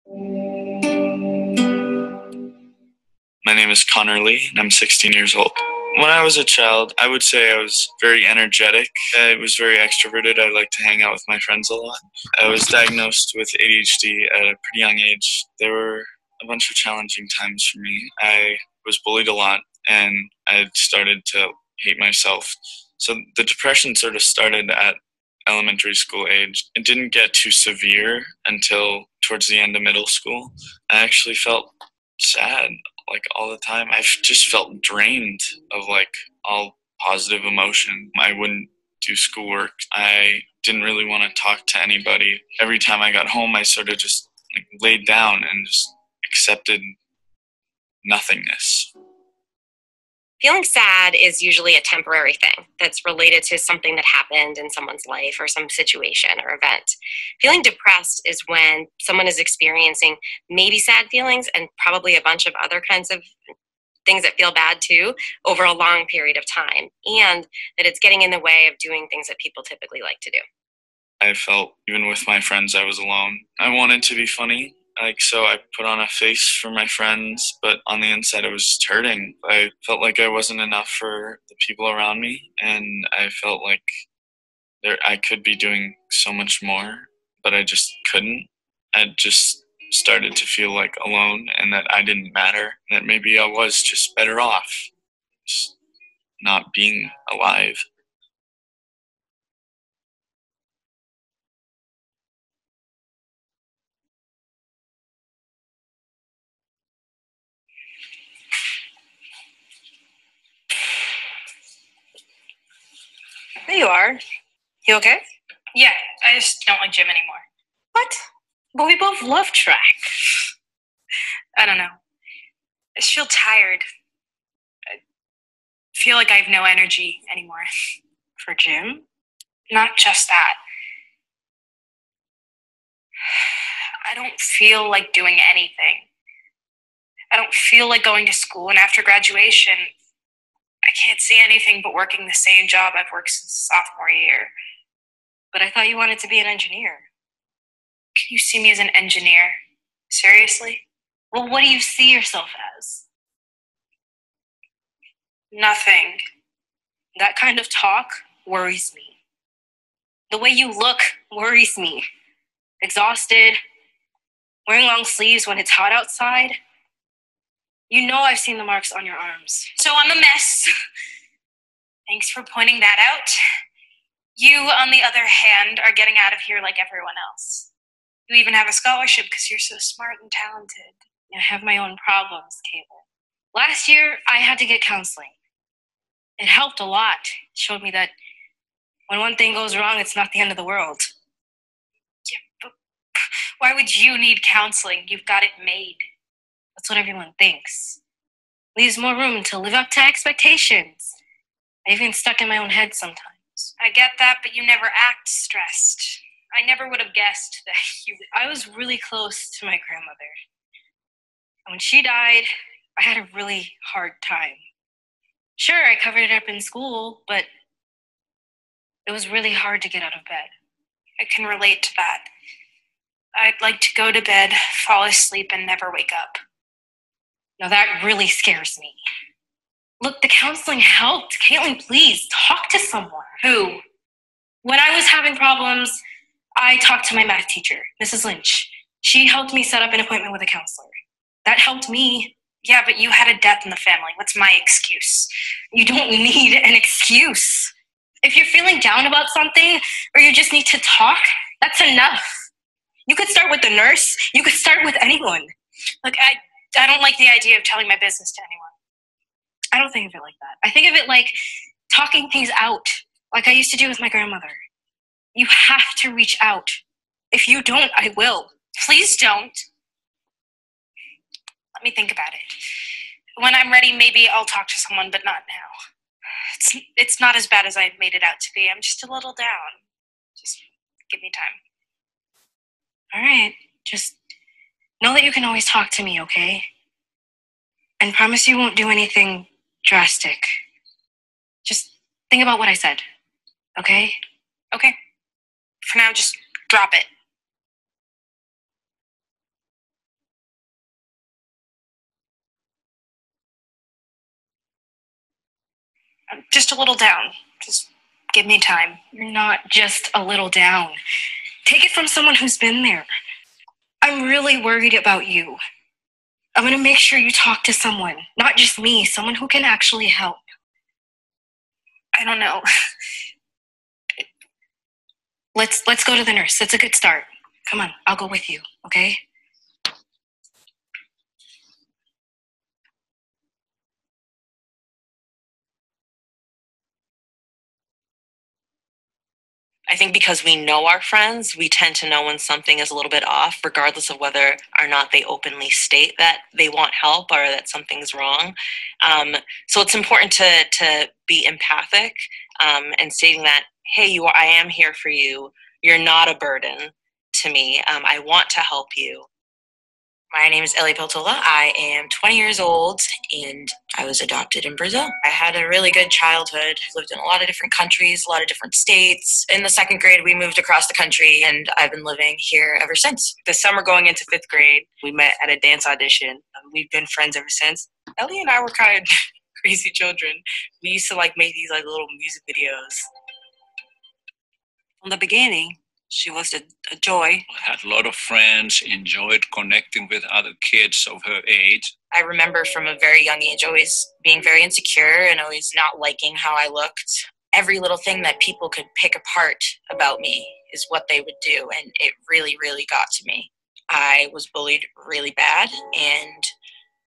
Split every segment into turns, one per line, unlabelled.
My name is Connor Lee, and I'm 16 years old. When I was a child, I would say I was very energetic. I was very extroverted. I liked to hang out with my friends a lot. I was diagnosed with ADHD at a pretty young age. There were a bunch of challenging times for me. I was bullied a lot, and I started to hate myself. So the depression sort of started at elementary school age. It didn't get too severe until towards the end of middle school. I actually felt sad like all the time. I just felt drained of like all positive emotion. I wouldn't do schoolwork. I didn't really want to talk to anybody. Every time I got home, I sort of just like laid down and just accepted nothingness.
Feeling sad is usually a temporary thing that's related to something that happened in someone's life or some situation or event. Feeling depressed is when someone is experiencing maybe sad feelings and probably a bunch of other kinds of things that feel bad too over a long period of time, and that it's getting in the way of doing things that people typically like to do.
I felt, even with my friends, I was alone. I wanted to be funny. So I put on a face for my friends, but on the inside I was just hurting. I felt like I wasn't enough for the people around me, and I felt like I could be doing so much more, but I just couldn't. I just started to feel like alone and that I didn't matter, and that maybe I was just better off just not being alive.
There you are. You okay?
Yeah, I just don't like gym anymore.
What? But we both love track.
I don't know. I just feel tired. I feel like I have no energy anymore.
For gym?
Not just that. I don't feel like doing anything. I don't feel like going to school, and after graduation, I can't see anything but working the same job I've worked since sophomore year.
But I thought you wanted to be an engineer.
Can you see me as an engineer? Seriously?
Well, what do you see yourself as?
Nothing.
That kind of talk worries me. The way you look worries me. Exhausted, wearing long sleeves when it's hot outside. You know I've seen the marks on your arms.
So I'm a mess. Thanks for pointing that out. You, on the other hand, are getting out of here like everyone else. You even have a scholarship because you're so smart and talented.
I have my own problems, Caitlin. Last year, I had to get counseling. It helped a lot. It showed me that when one thing goes wrong, it's not the end of the world.
Yeah, but why would you need counseling? You've got it made.
That's what everyone thinks. Leaves more room to live up to expectations. I even stuck in my own head sometimes.
I get that, but you never act stressed. I never would have guessed that you...
I was really close to my grandmother. And when she died, I had a really hard time. Sure, I covered it up in school, but it was really hard to get out of bed.
I can relate to that. I'd like to go to bed, fall asleep, and never wake up.
Now that really scares me. Look, the counseling helped. Caitlin, please, talk to someone.
Who?
When I was having problems, I talked to my math teacher, Mrs. Lynch. She helped me set up an appointment with a counselor. That helped me.
Yeah, but you had a death in the family. What's my excuse?
You don't need an excuse. If you're feeling down about something, or you just need to talk, that's enough. You could start with the nurse. You could start with anyone.
Look, I don't like the idea of telling my business to anyone.
I don't think of it like that. I think of it like talking things out, like I used to do with my grandmother. You have to reach out. If you don't, I will.
Please don't. Let me think about it. When I'm ready, maybe I'll talk to someone, but not now. It's not as bad as I made it out to be. I'm just a little down. Just give me time.
All right. Just know that you can always talk to me, okay? And promise you won't do anything drastic. Just think about what I said, okay?
Okay. For now, just drop it. I'm just a little down. Just give me time.
You're not just a little down. Take it from someone who's been there. I'm really worried about you. I'm going to make sure you talk to someone, not just me, someone who can actually help.
I don't know.
Let's go to the nurse. That's a good start. Come on, I'll go with you, okay?
I think because we know our friends, we tend to know when something is a little bit off, regardless of whether or not they openly state that they want help or that something's wrong. So it's important to be empathic and stating that, hey, I am here for you. You're not a burden to me. I want to help you.
My name is Ellie Peltola. I am 20 years old, and I was adopted in Brazil. I had a really good childhood. Lived in a lot of different countries, a lot of different states. In the second grade, we moved across the country, and I've been living here ever since.
The summer going into fifth grade, we met at a dance audition. We've been friends ever since. Ellie and I were kind of crazy children. We used to make these little music videos. From the beginning, she was a joy.
I had a lot of friends, enjoyed connecting with other kids of her age.
I remember from a very young age always being very insecure and always not liking how I looked. Every little thing that people could pick apart about me is what they would do, and it really, really got to me. I was bullied really bad, and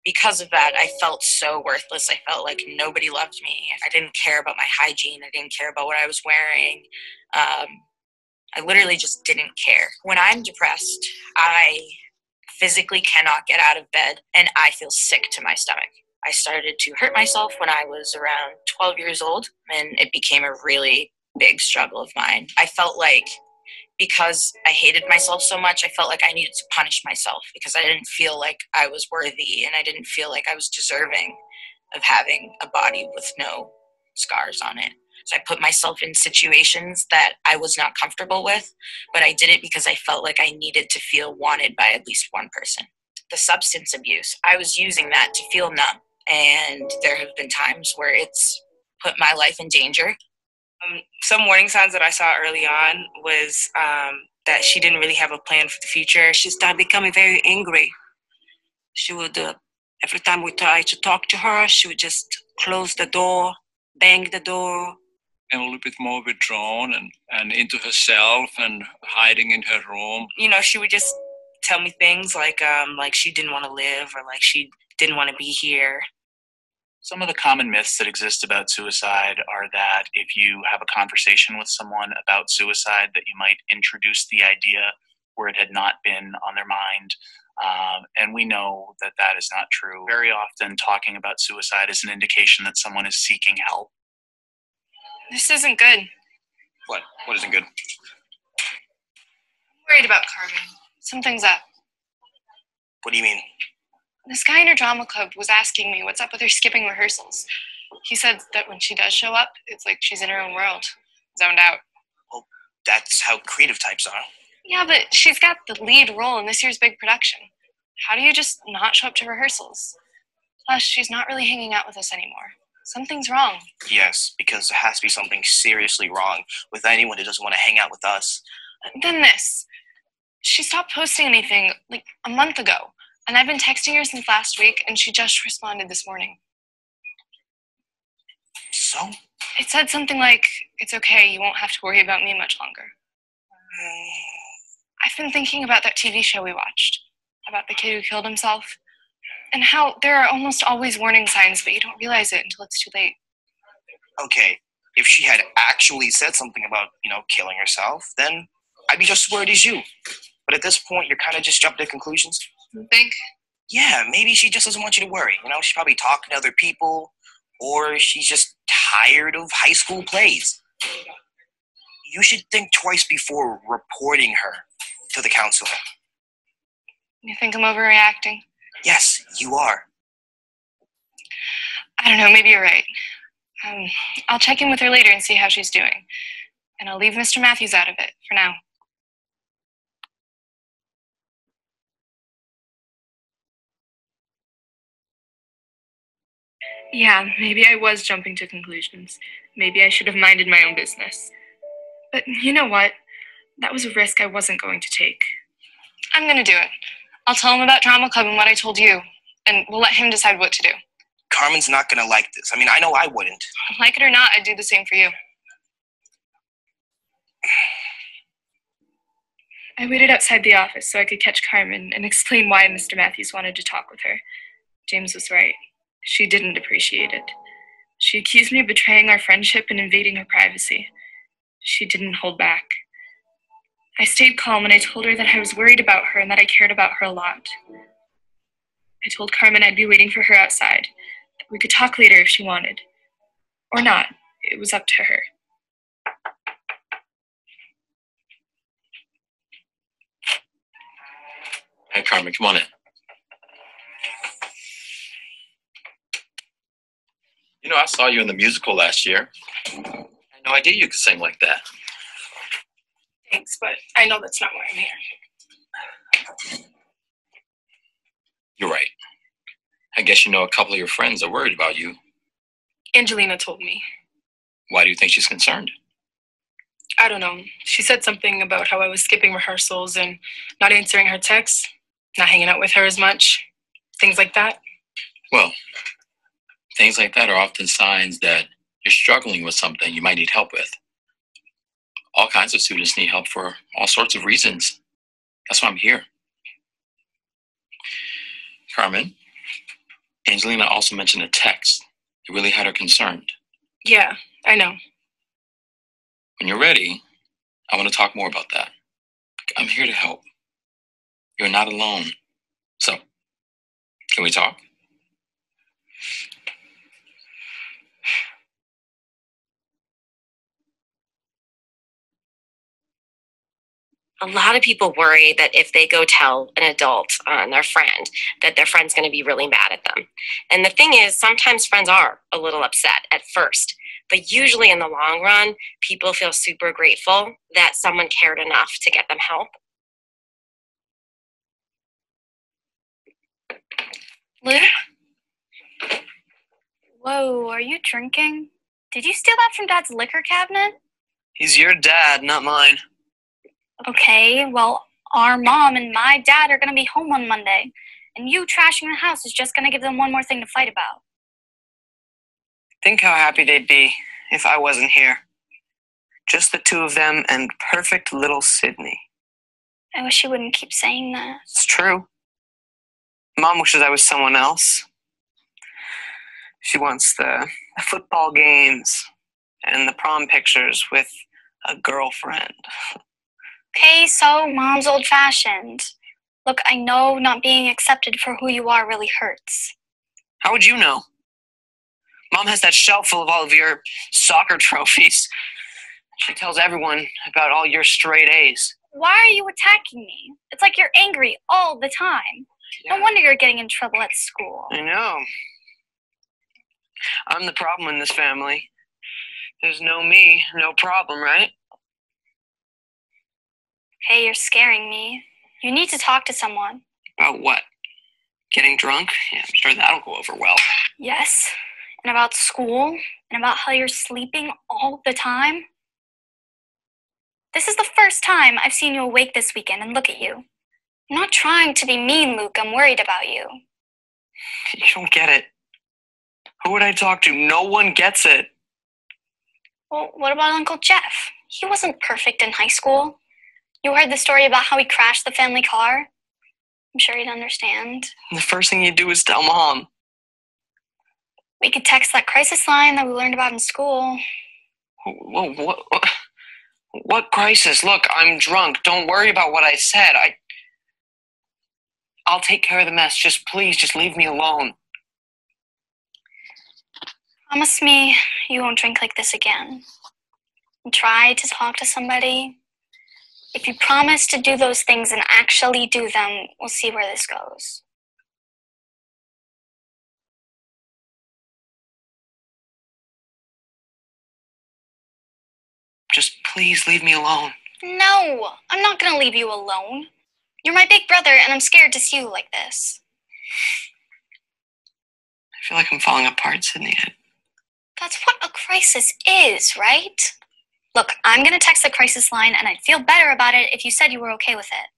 because of that, I felt so worthless. I felt like nobody loved me. I didn't care about my hygiene. I didn't care about what I was wearing. I literally just didn't care. When I'm depressed, I physically cannot get out of bed, and I feel sick to my stomach. I started to hurt myself when I was around 12 years old, and it became a really big struggle of mine. I felt like because I hated myself so much, I felt like I needed to punish myself because I didn't feel like I was worthy, and I didn't feel like I was deserving of having a body with no scars on it. So I put myself in situations that I was not comfortable with, but I did it because I felt like I needed to feel wanted by at least one person. The substance abuse, I was using that to feel numb, and there have been times where it's put my life in danger.
Some warning signs that I saw early on was that she didn't really have a plan for the future. She started becoming very angry. She would, every time we tried to talk to her, she would just close the door, bang the door.
And a little bit more withdrawn and into herself and hiding in her room.
She would just tell me things like she didn't want to live or like she didn't want to be here.
Some of the common myths that exist about suicide are that if you have a conversation with someone about suicide, that you might introduce the idea where it had not been on their mind. And we know that that is not true. Very often talking about suicide is an indication that someone is seeking help.
This isn't good.
What? What isn't good?
I'm worried about Carmen. Something's up.
What do you mean?
This guy in her drama club was asking me what's up with her skipping rehearsals. He said that when she does show up, it's like she's in her own world, zoned out.
Well, that's how creative types are.
Yeah, but she's got the lead role in this year's big production. How do you just not show up to rehearsals? Plus, she's not really hanging out with us anymore. Something's wrong.
Yes, because there has to be something seriously wrong with anyone who doesn't want to hang out with us.
And then this. She stopped posting anything like a month ago, and I've been texting her since last week, and she just responded this morning.
So?
It said something like, it's okay, you won't have to worry about me much longer. I've been thinking about that TV show we watched, about the kid who killed himself, and how there are almost always warning signs, but you don't realize it until it's too late.
Okay, if she had actually said something about, killing herself, then I'd be just as worried as you. But at this point, you're kind of just jumping to conclusions.
You think?
Yeah, maybe she just doesn't want you to worry. She's probably talking to other people, or she's just tired of high school plays. You should think twice before reporting her to the counselor.
You think I'm overreacting?
Yes, you are.
I don't know, maybe you're right. I'll check in with her later and see how she's doing. And I'll leave Mr. Matthews out of it for now.
Yeah, maybe I was jumping to conclusions. Maybe I should have minded my own business. But you know what? That was a risk I wasn't going to take.
I'm gonna do it. I'll tell him about drama club and what I told you, and we'll let him decide what to do.
Carmen's not gonna like this. I mean, I know I wouldn't.
Like it or not, I'd do the same for you.
I waited outside the office so I could catch Carmen and explain why Mr. Matthews wanted to talk with her. James was right. She didn't appreciate it. She accused me of betraying our friendship and invading her privacy. She didn't hold back. I stayed calm and I told her that I was worried about her and that I cared about her a lot. I told Carmen I'd be waiting for her outside, that we could talk later if she wanted. Or not. It was up to her.
Hey, Carmen, come on in. You know, I saw you in the musical last year. I had no idea you could sing like that.
Thanks, but I know that's not why I'm here.
You're right. I guess you know a couple of your friends are worried about you.
Angelina told me.
Why do you think she's concerned?
I don't know. She said something about how I was skipping rehearsals and not answering her texts, not hanging out with her as much, things like that.
Well, things like that are often signs that you're struggling with something you might need help with. All kinds of students need help for all sorts of reasons. That's why I'm here. Carmen, Angelina also mentioned a text. It really had her concerned.
Yeah, I know.
When you're ready, I want to talk more about that. I'm here to help. You're not alone. So, can we talk?
A lot of people worry that if they go tell an adult on their friend, that their friend's going to be really mad at them. And the thing is, sometimes friends are a little upset at first, but usually in the long run, people feel super grateful that someone cared enough to get them help.
Luke? Whoa, are you drinking? Did you steal that from Dad's liquor cabinet?
He's your dad, not mine.
Okay, well, our mom and my dad are going to be home on Monday, and you trashing the house is just going to give them one more thing to fight about.
Think how happy they'd be if I wasn't here. Just the two of them and perfect little Sydney.
I wish you wouldn't keep saying that.
It's true. Mom wishes I was someone else. She wants the football games and the prom pictures with a girlfriend.
Okay, so Mom's old-fashioned. Look, I know not being accepted for who you are really hurts.
How would you know? Mom has that shelf full of all of your soccer trophies. She tells everyone about all your straight A's.
Why are you attacking me? It's like you're angry all the time.
Yeah.
No wonder you're getting in trouble at school.
I know. I'm the problem in this family. There's no me, no problem, right?
Hey, you're scaring me. You need to talk to someone.
About what? Getting drunk? Yeah, I'm sure that'll go over well.
Yes, and about school, and about how you're sleeping all the time. This is the first time I've seen you awake this weekend, and look at you. I'm not trying to be mean, Luke. I'm worried about you.
You don't get it. Who would I talk to? No one gets it.
Well, what about Uncle Jeff? He wasn't perfect in high school. You heard the story about how he crashed the family car? I'm sure he'd understand.
The first thing you do is tell Mom.
We could text that crisis line that we learned about in school.
What crisis? Look, I'm drunk. Don't worry about what I said. I'll take care of the mess. Please, just leave me alone.
Promise me you won't drink like this again. And try to talk to somebody. If you promise to do those things and actually do them, we'll see where this goes.
Just please leave me alone.
No, I'm not going to leave you alone. You're my big brother, and I'm scared to see you like this.
I feel like I'm falling apart, Sydney.
That's what a crisis is, right? Look, I'm going to text the crisis line, and I'd feel better about it if you said you were okay with it.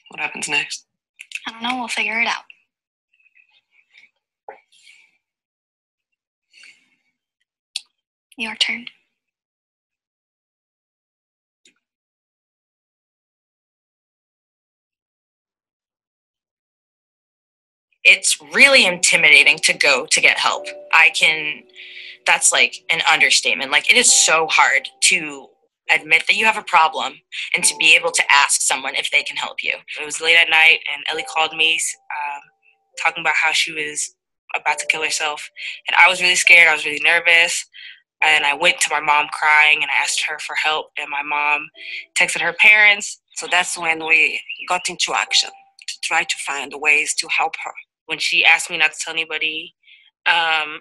What happens next?
I don't know. We'll figure it out. Your turn.
It's really intimidating to go to get help. That's like an understatement. Like, it is so hard to admit that you have a problem and to be able to ask someone if they can help you.
It was late at night, and Ellie called me talking about how she was about to kill herself. And I was really scared. I was really nervous. And I went to my mom crying, and I asked her for help. And my mom texted her parents.
So that's when we got into action to try to find ways to help her.
When she asked me not to tell anybody, I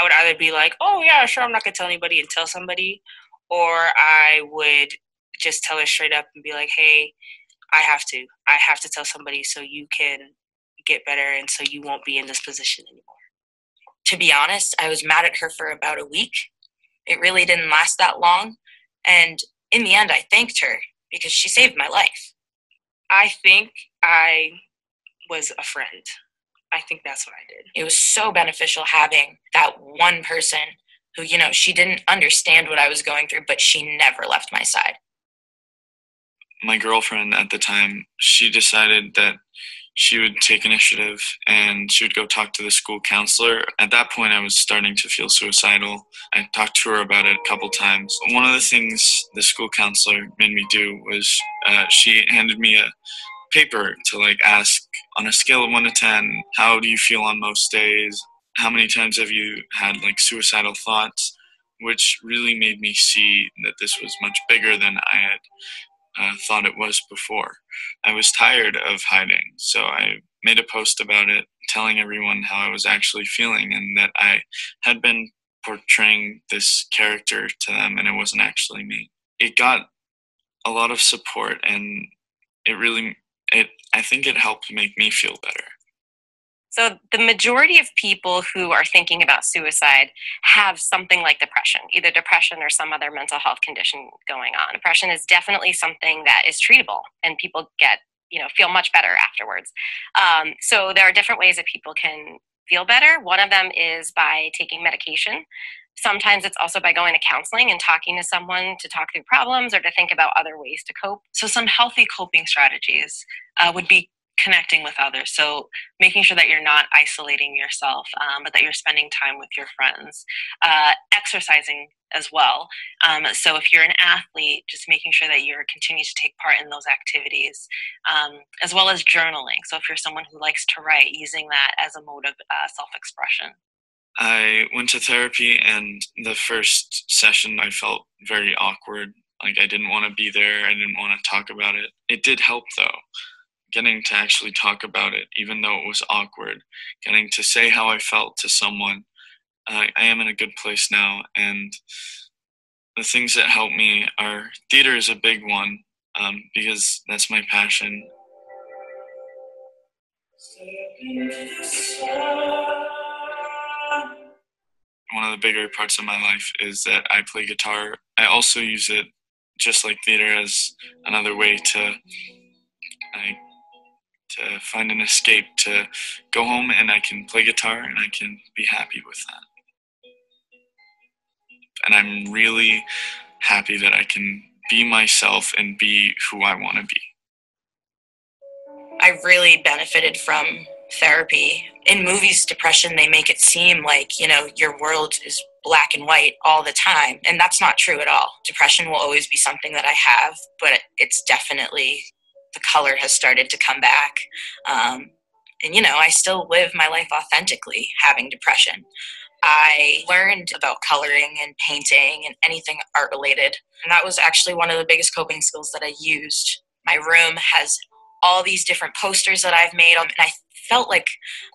would either be like, oh, yeah, sure, I'm not going to tell anybody, and tell somebody. Or I would just tell her straight up and be like, hey, I have to tell somebody so you can get better and so you won't be in this position anymore.
To be honest, I was mad at her for about a week. It really didn't last that long. And in the end, I thanked her because she saved my life.
I think I was a friend. I think that's what I did.
It was so beneficial having that one person who, she didn't understand what I was going through, but she never left my side.
My girlfriend at the time, she decided that she would take initiative and she would go talk to the school counselor. At that point, I was starting to feel suicidal. I talked to her about it a couple times. One of the things the school counselor made me do was she handed me a paper to ask, on a scale of 1 to 10, how do you feel on most days? How many times have you had suicidal thoughts? Which really made me see that this was much bigger than I had thought it was before. I was tired of hiding, so I made a post about it, telling everyone how I was actually feeling and that I had been portraying this character to them and it wasn't actually me. It got a lot of support, and I think it helped make me feel better.
So the majority of people who are thinking about suicide have something like depression, either depression or some other mental health condition going on. Depression is definitely something that is treatable, and people feel much better afterwards. So there are different ways that people can feel better. One of them is by taking medication. Sometimes it's also by going to counseling and talking to someone to talk through problems or to think about other ways to cope.
So some healthy coping strategies would be connecting with others. So making sure that you're not isolating yourself, but that you're spending time with your friends. Exercising as well. So if you're an athlete, just making sure that you're continuing to take part in those activities, as well as journaling. So if you're someone who likes to write, using that as a mode of self-expression.
I went to therapy, and the first session I felt very awkward. I didn't want to be there. I didn't want to talk about it. It did help, though. Getting to actually talk about it, even though it was awkward. Getting to say how I felt to someone. I am in a good place now, and the things that help me are, theater is a big one, because that's my passion. One of the bigger parts of my life is that I play guitar. I also use it, just like theater, as another way to find an escape, to go home and I can play guitar and I can be happy with that. And I'm really happy that I can be myself and be who I want to be.
I really benefited from therapy. In movies, depression, they make it seem like, your world is black and white all the time. And that's not true at all. Depression will always be something that I have, but it's definitely, the color has started to come back. And, I still live my life authentically having depression. I learned about coloring and painting and anything art related. And that was actually one of the biggest coping skills that I used. My room has all these different posters that I've made, and I felt like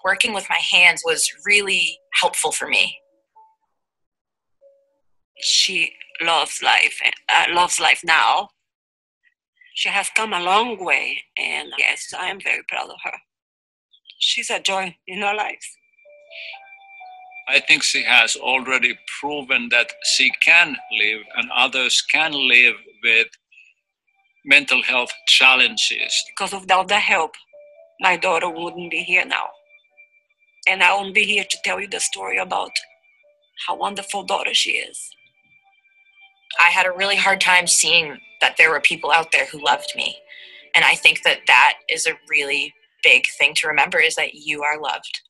working with my hands was really helpful for me.
She loves life now. She has come a long way, and yes, I am very proud of her. She's a joy in our lives.
I think she has already proven that she can live and others can live with mental health challenges.
Because without the help, my daughter wouldn't be here now. And I won't be here to tell you the story about how wonderful daughter she is.
I had a really hard time seeing that there were people out there who loved me. And I think that that is a really big thing to remember, is that you are loved.